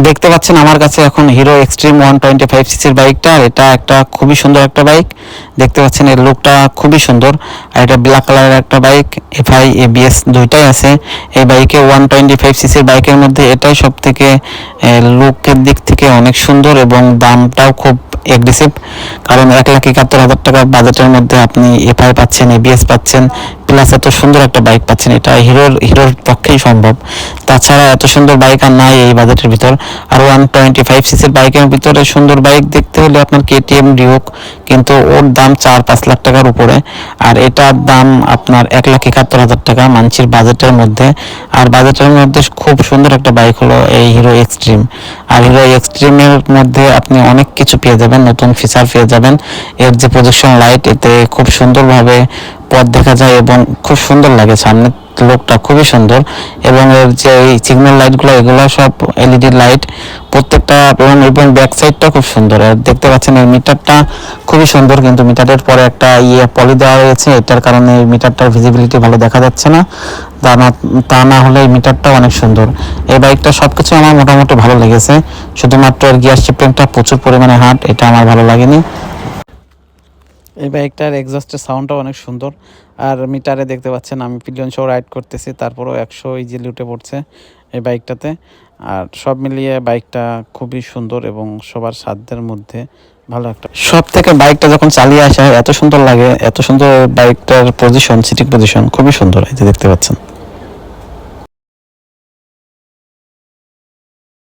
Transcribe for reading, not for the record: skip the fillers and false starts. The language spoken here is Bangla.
দেখতে পাচ্ছেন আমার কাছে এখন হিরো এক্সট্রিম 125 সিসির বাইকটা, আর এটা একটা খুবই সুন্দর একটা বাইক। দেখতে পাচ্ছেন এর লুকটা খুবই সুন্দর। আর এটা ব্ল্যাক কালারের একটা বাইক, এফআই এবিএস দুইটাই আছে এই বাইকে। 125 সিসির বাইকের মধ্যে এটাই সব থেকে লুকের দিক থেকে অনেক সুন্দর, এবং দামটাও খুব এগ্রেসিভ। কারণ 1,71,000 টাকা বাজেটের মধ্যে আপনি এফআই পাচ্ছেন, এবিএস পাচ্ছেন, প্লাস এত সুন্দর একটা বাইক পাচ্ছেন, এটা হিরোর পক্ষেই সম্ভব। তাছাড়া এত সুন্দর বাইক আর নাই এই বাজেটের ভিতর। আর 125 সিসির বাইকের ভিতরে সুন্দর বাইক দেখতে হলে আপনার কেটিএম ডিউক, কিন্তু ওর দাম 4-5 লাখ টাকার উপরে। আর এটার দাম আপনার 1,71,000 টাকা মানছির বাজেটের মধ্যে। আর বাজেটের মধ্যে খুব সুন্দর একটা বাইক হলো এই হিরো এক্সট্রিম। আর হিরো এক্সট্রিমের মধ্যে আপনি অনেক কিছু পেয়ে যাবেন, নতুন ফিচার পেয়ে যাবেন। এর যে প্রজেকশন লাইট, এতে খুব সুন্দরভাবে পথ দেখা যায় এবং খুব সুন্দর লাগে, সামনে লোকটা খুবই সুন্দর। এবং এর যে এই সিগন্যাল লাইটগুলো, এগুলো সব এলইডি লাইট প্রত্যেকটা, এবং ব্যাক সাইডটা খুব সুন্দর। আর দেখতে পাচ্ছেন এই মিটারটা খুবই সুন্দর, কিন্তু মিটারের পরে একটা পলি দেওয়া রয়েছে, এটার কারণে এই মিটারটার ভিজিবিলিটি ভালো দেখা যাচ্ছে না। তা না হলে এই মিটারটাও অনেক সুন্দর। এই বাইকটা সবকিছু আমার মোটামুটি ভালো লেগেছে, শুধুমাত্র এর গিয়ার শিফটিংটা প্রচুর পরিমাণে হার্ড, এটা আমার ভালো লাগেনি। এই বাইকটার এক্সস্টের সাউন্ডটাও অনেক সুন্দর। আর মিটারে দেখতে পাচ্ছেন আমি পিলিয়ন শো রাইড করতেছি, তারপরেও 100 ইজিলি উঠে পড়ছে এই বাইকটাতে। আর সব মিলিয়ে বাইকটা খুবই সুন্দর এবং সবার সাধ্যের মধ্যে ভালো একটা। সব থেকে বাইকটা যখন চালিয়ে আসে এত সুন্দর লাগে, এত সুন্দর বাইকটার পজিশন, সিটিং পজিশন খুবই সুন্দর, এই যে দেখতে পাচ্ছেন।